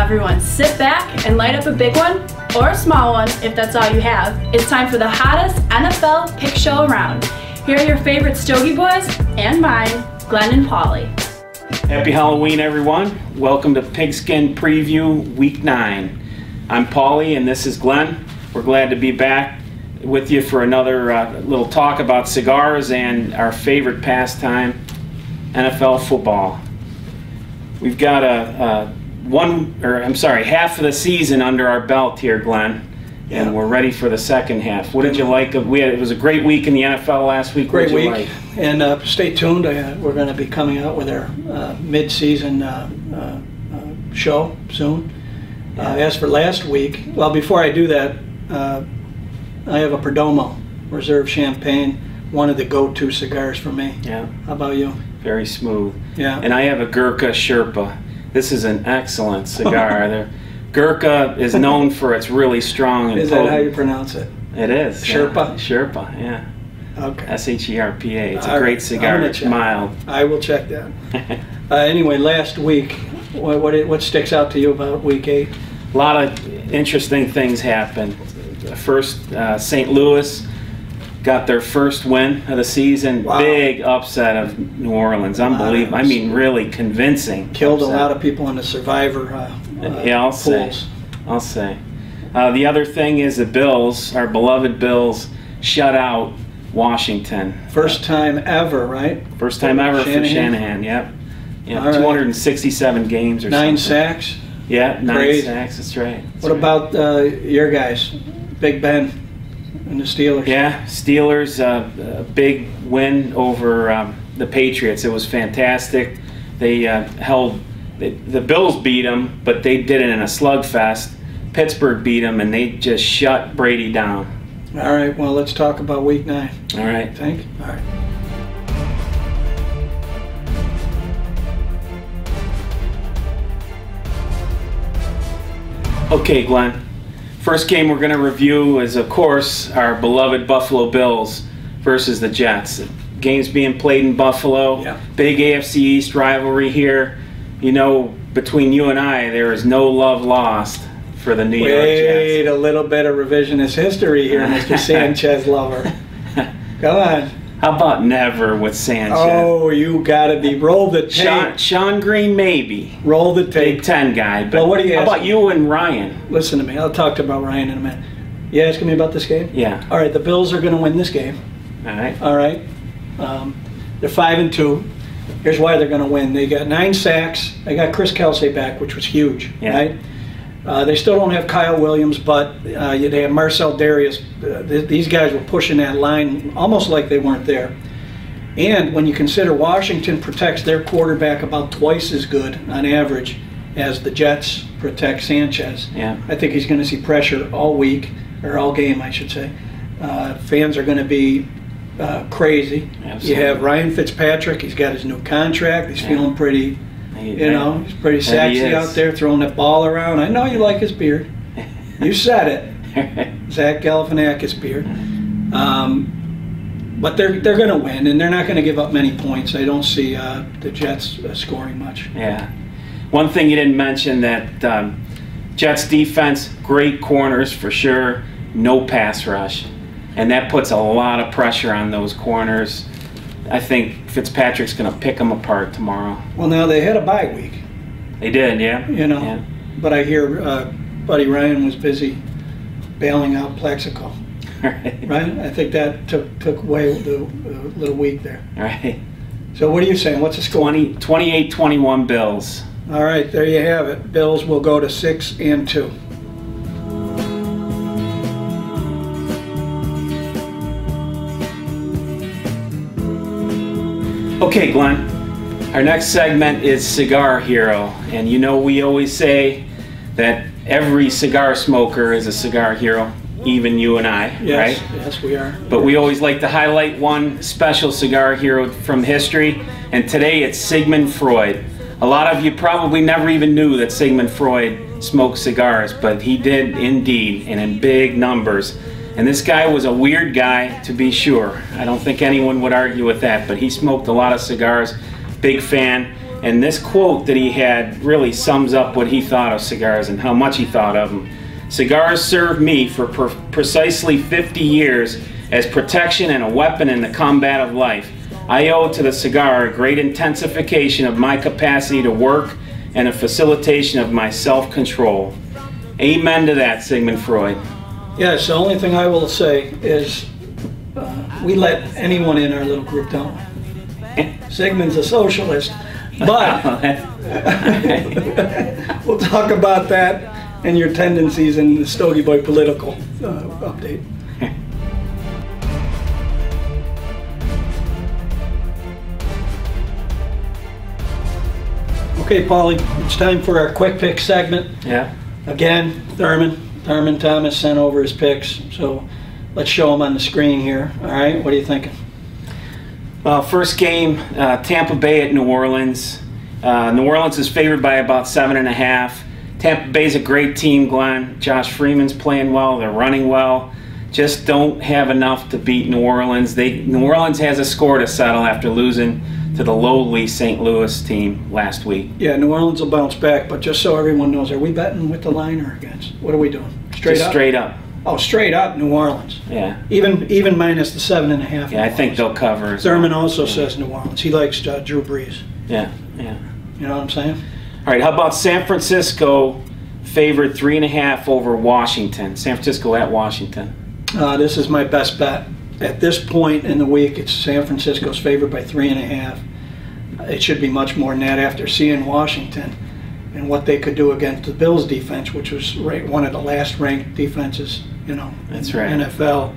everyone, sit back and light up a big one, or a small one if that's all you have. It's time for the hottest NFL pick show around. Here are your favorite Stogie boys, and mine, Glen and Paul. Happy Halloween, everyone. Welcome to Pigskin Preview Week 9. I'm Paulie and this is Glen. We're glad to be back with you for another little talk about cigars and our favorite pastime, NFL football. We've got half of the season under our belt here, Glen, and we're ready for the second half. What did you like? It was a great week in the NFL last week. Great week, and stay tuned. We're going to be coming out with our mid-season show soon. As for last week, well, before I do that, I have a Perdomo Reserve Champagne, one of the go-to cigars for me. Yeah. How about you? Very smooth. Yeah. And I have a Gurkha Sherpa. This is an excellent cigar. Gurkha is known for its really strong and Is that how you pronounce it? It is. Sherpa? Yeah. Sherpa, yeah. Okay. S-H-E-R-P-A. It's a great cigar. It's mild. I will check that. Anyway, last week, what sticks out to you about week 8? A lot of interesting things happened. First, St. Louis got their first win of the season. Wow. Big upset of New Orleans. Unbelievable. I mean, really convincing. Killed upset. A lot of people in the Survivor yeah, I'll pools. say. The other thing is the Bills, our beloved Bills, shut out Washington. First time ever, right? First time ever for Shanahan, yep. Yeah, 267 games or 9 something. sacks? Yeah, 9 Crazy. sacks, that's right. What about your guys, Big Ben and the Steelers? Yeah, Steelers, a big win over the Patriots. It was fantastic. They the Bills beat them, but they did it in a slugfest. Pittsburgh beat them, and they just shut Brady down. All right, well, let's talk about week 9. All right. Think? All right. Okay, Glenn. First game we're going to review is, of course, our beloved Buffalo Bills versus the Jets. The game's being played in Buffalo. Yeah. Big AFC East rivalry here. You know, between you and I, there is no love lost for the New York Jets. Wait, a little bit of revisionist history here, Mr. Sanchez lover. Come on. How about never with Sanchez? Oh, you gotta be. Roll the tape. Sean Green, maybe. Roll the tape. Big Ten guy. But well, what do you how about you and Ryan? Listen to me. I'll talk about Ryan in a minute. You asking me about this game? Yeah. All right, the Bills are going to win this game. All right. All right. They're 5-2. Here's why they're going to win. They got 9 sacks. They got Chris Kelsey back, which was huge. Yeah. Right. They still don't have Kyle Williams, but they have Marcel Darius. These guys were pushing that line almost like they weren't there. And when you consider Washington protects their quarterback about twice as good on average as the Jets protect Sanchez, yeah. I think he's going to see pressure all week, or all game, I should say. Fans are going to be crazy. Absolutely. You have Ryan Fitzpatrick. He's got his new contract. He's feeling pretty. He's pretty sexy out there throwing that ball around. I know you like his beard. You said it. Zach Galifianakis beard. But they're going to win, and they're not going to give up many points. I don't see the Jets scoring much. Yeah. One thing you didn't mention, that Jets defense, great corners for sure, no pass rush. And that puts a lot of pressure on those corners. I think Fitzpatrick's going to pick them apart tomorrow. Well, now they had a bye week. They did, yeah. You know, yeah. But I hear Buddy Ryan was busy bailing out Plexico. Right? I think that took away the little week there. All right. So what are you saying? What's the score? 28-21 Bills. All right, there you have it. Bills will go to 6-2. Okay, Glenn, our next segment is Cigar Hero, and you know we always say that every cigar smoker is a cigar hero, even you and I, yes, right? Yes, we are. But we always like to highlight one special cigar hero from history, and today it's Sigmund Freud. A lot of you probably never even knew that Sigmund Freud smoked cigars, but he did indeed, and in big numbers. And this guy was a weird guy, to be sure. I don't think anyone would argue with that, but he smoked a lot of cigars, big fan. And this quote that he had really sums up what he thought of cigars and how much he thought of them. "Cigars served me for precisely 50 years as protection and a weapon in the combat of life. I owe to the cigar a great intensification of my capacity to work and a facilitation of my self-control." Amen to that, Sigmund Freud. Yes, the only thing I will say is we let anyone in our little group, don't we? Sigmund's a socialist, but we'll talk about that and your tendencies in the Stogie Boy political update. Okay, Paulie, it's time for our quick pick segment. Yeah. Again, Thurman Thomas sent over his picks, so let's show them on the screen here. All right, what are you thinking? Well, first game, Tampa Bay at New Orleans. New Orleans is favored by about 7.5. Tampa Bay's a great team, Glenn. Josh Freeman's playing well. They're running well. Just don't have enough to beat New Orleans. New Orleans has a score to settle after losing to the lowly St. Louis team last week. Yeah, New Orleans will bounce back, but just so everyone knows, are we betting with the line or against? What are we doing? Straight up? Straight up. Oh, straight up, New Orleans. Yeah. Even minus the 7.5. Yeah, I think they'll cover. Thurman also says New Orleans. He likes Drew Brees. Yeah, yeah. You know what I'm saying? All right, how about San Francisco favored 3.5 over Washington? San Francisco at Washington. This is my best bet. At this point in the week, it's San Francisco's favored by 3.5. It should be much more than that after seeing Washington and what they could do against the Bills defense, which was one of the last ranked defenses, That's in right. NFL.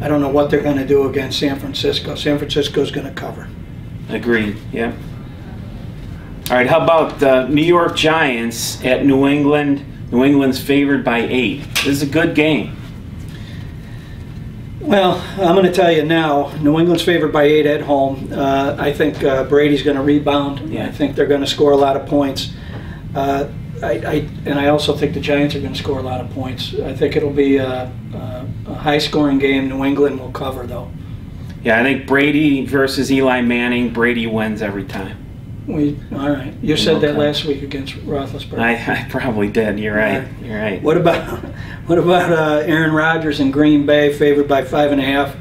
I don't know what they're going to do against San Francisco. San Francisco's going to cover. Agreed, yeah. All right, how about the New York Giants at New England? New England's favored by 8. This is a good game. Well, I'm going to tell you now, New England's favored by 8 at home. I think Brady's going to rebound. Yeah. I think they're going to score a lot of points. I also think the Giants are going to score a lot of points. I think it'll be a high-scoring game. New England will cover, though. Yeah, I think Brady versus Eli Manning, Brady wins every time. All right. You said that last week against Roethlisberger. I probably did. You're right. You're right. What about Aaron Rodgers in Green Bay, favored by 5.5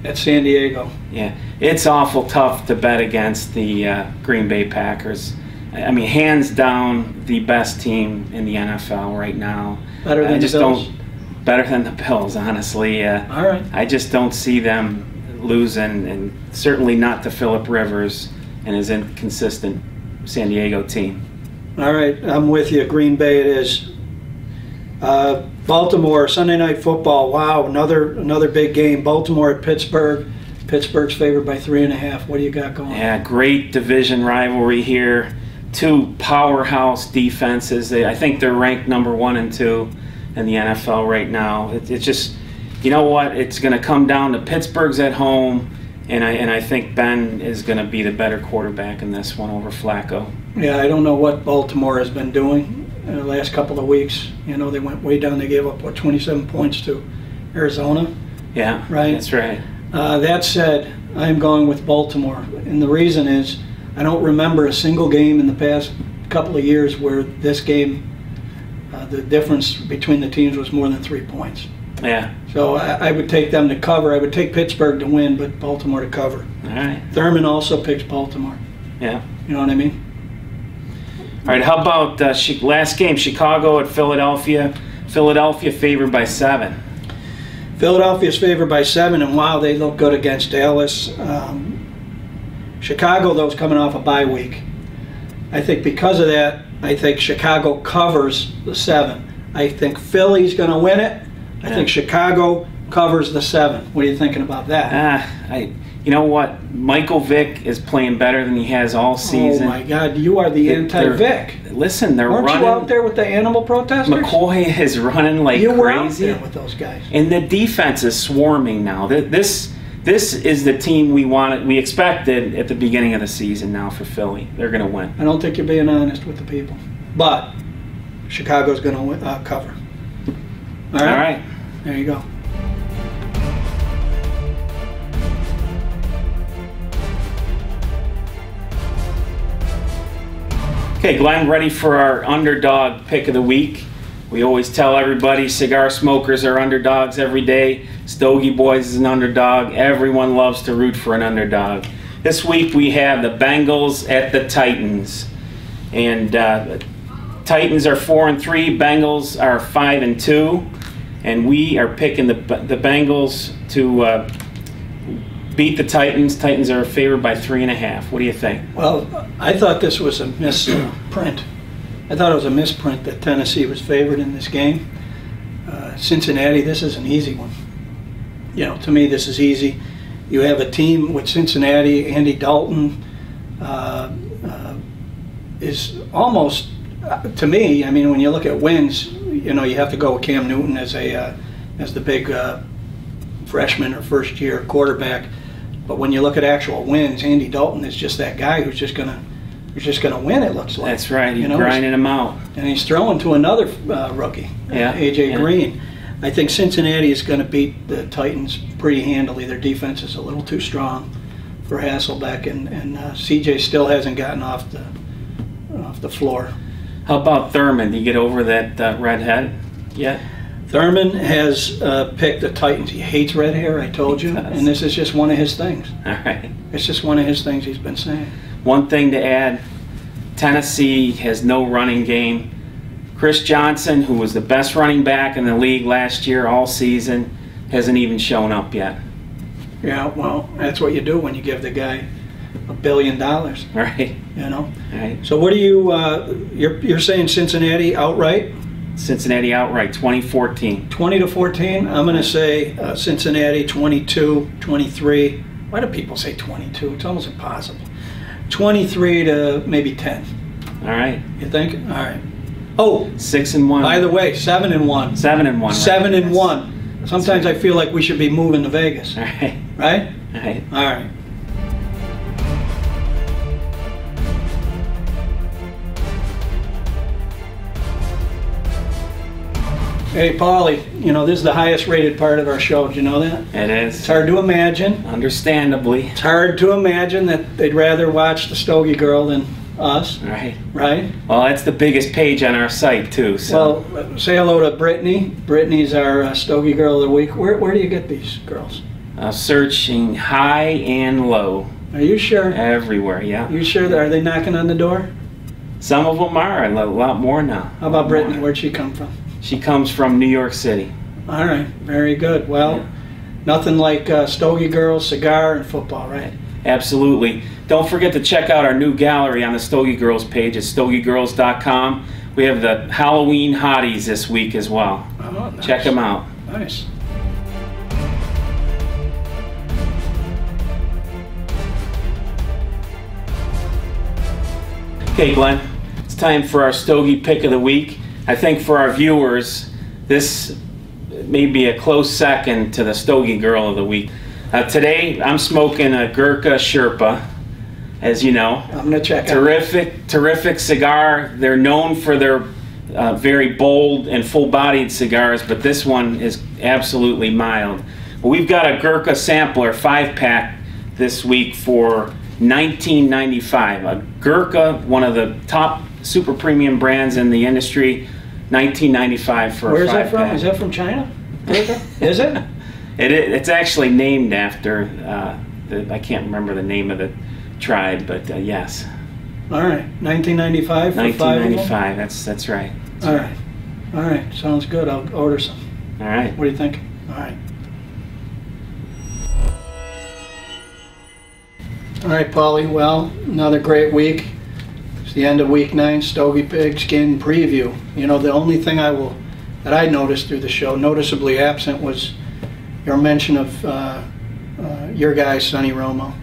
at San Diego? Yeah, it's awful tough to bet against the Green Bay Packers. I mean, hands down, the best team in the NFL right now. Better than the Bills? Better than the Bills, honestly. All right. I just don't see them losing, and certainly not to Phillip Rivers and his inconsistent San Diego team. All right, I'm with you. Green Bay it is. Baltimore, Sunday Night Football. Wow, another big game. Baltimore at Pittsburgh. Pittsburgh's favored by 3.5. What do you got going? Yeah, great division rivalry here. Two powerhouse defenses. I think they're ranked number 1 and 2 in the NFL right now. It's just, you know what? It's going to come down to Pittsburgh's at home, and I think Ben is going to be the better quarterback in this one over Flacco. Yeah, I don't know what Baltimore has been doing in the last couple of weeks. They went way down. They gave up, 27 points to Arizona? Yeah, right. That's right. That said, I'm going with Baltimore, and the reason is I don't remember a single game in the past couple of years where this game, the difference between the teams was more than 3 points. Yeah. So I would take them to cover. I would take Pittsburgh to win, but Baltimore to cover. All right. Thurman also picks Baltimore. Yeah. You know what I mean? All right, how about last game, Chicago at Philadelphia? Philadelphia favored by 7. Philadelphia's favored by 7, and wow, they look good against Dallas. Chicago, though, is coming off a bye week. I think because of that, I think Chicago covers the 7. I think Philly's going to win it. I think Chicago covers the 7. What are you thinking about that? You know what? Michael Vick is playing better than he has all season. Oh my God, you are the anti-Vic. Listen, they're Weren't running. You out there with the animal protesters? McCoy is running like crazy. You were out there with those guys. And the defense is swarming now. This is the team we expected at the beginning of the season now for Philly. They're going to win. I don't think you're being honest with the people. But Chicago's going to cover. All right? All right. There you go. Okay, Glenn, ready for our underdog pick of the week. We always tell everybody cigar smokers are underdogs every day. Stogie Boys is an underdog. Everyone loves to root for an underdog. This week we have the Bengals at the Titans. And Titans are 4-3, Bengals are 5-2. And we are picking the Bengals to beat the Titans. Titans are favored by 3.5. What do you think? Well, I thought this was a misprint. I thought it was a misprint that Tennessee was favored in this game. Cincinnati, this is an easy one. You know, to me, this is easy. You have a team with Cincinnati. Andy Dalton is almost, to me, I mean, when you look at wins, you know, you have to go with Cam Newton as the big freshman or first-year quarterback. But when you look at actual wins, Andy Dalton is just that guy who's just gonna win. It looks like. That's right. He's grinding him out, and he's throwing to another rookie, AJ Green. I think Cincinnati is going to beat the Titans pretty handily. Their defense is a little too strong for Hasselbeck, and CJ still hasn't gotten off the floor. How about Thurman? Do you get over that redhead yet? Thurman has picked the Titans. He hates red hair, I told you, and this is just one of his things. All right. It's just one of his things he's been saying. One thing to add, Tennessee has no running game. Chris Johnson, who was the best running back in the league last year all season, hasn't even shown up yet. Yeah, well, that's what you do when you give the guy $1 billion. Right. You know? Right. So what do you're saying Cincinnati outright? Cincinnati outright, 20-14. 20-14. I'm going to say Cincinnati 22-23. Why do people say 22? It's almost impossible. 23 to maybe 10. All right. You think? All right. Oh, 6-1. by the way, 7-1. 7-1. Right? 7-1. Sometimes I feel like we should be moving to Vegas. All right. Right? All right. All right. Hey, Paulie, you know, this is the highest rated part of our show. Do you know that? It is. It's hard to imagine. Understandably. It's hard to imagine that they'd rather watch the Stogie Girl than us. Right. Right? Well, that's the biggest page on our site, too. So. Well, say hello to Brittany. Brittany's our Stogie Girl of the Week. Where do you get these girls? Searching high and low. Are you sure? Everywhere, yeah. You sure? Are they knocking on the door? Some of them are. A lot more now. How about Brittany? Where'd she come from? She comes from New York City. All right, very good. Well, nothing like Stogie Girls, cigar, and football, right? Absolutely. Don't forget to check out our new gallery on the Stogie Girls page at stogiegirls.com. We have the Halloween hotties this week as well. Oh, nice. Check them out. Nice. Okay, Glenn, it's time for our Stogie Pick of the Week. I think for our viewers, this may be a close second to the Stogie Girl of the Week. Today, I'm smoking a Gurkha Sherpa, as you know. I'm gonna check Terrific cigar. They're known for their very bold and full-bodied cigars, but this one is absolutely mild. Well, we've got a Gurkha sampler 5-pack this week for $19.95. A Gurkha, one of the top super premium brands in the industry, $19.95 for a 5-pack. Where's that from? Is that from China? Is it? It's actually named after, I can't remember the name of the tribe, but yes. All right, $19.95 for 5 of them? $19.95, that's right. All right. All right, sounds good. I'll order some. All right. What do you think? All right. All right, Paulie. Well, another great week. It's the end of week 9, Stogie Pigskin Preview. You know, the only thing that I noticed through the show, noticeably absent, was your mention of your guy, Sonny Romo.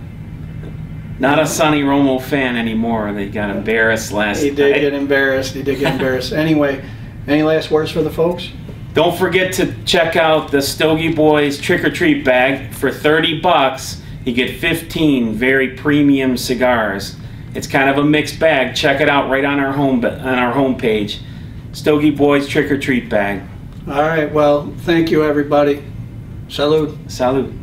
Not a Sonny Romo fan anymore. They got embarrassed last night. He did get embarrassed. He did get embarrassed. Anyway, any last words for the folks? Don't forget to check out the Stogie Boys Trick or Treat bag. For $30, you get 15 very premium cigars. It's kind of a mixed bag. Check it out right on our homepage. Stogie Boys Trick or Treat bag. All right. Well, thank you, everybody. Salud. Salud.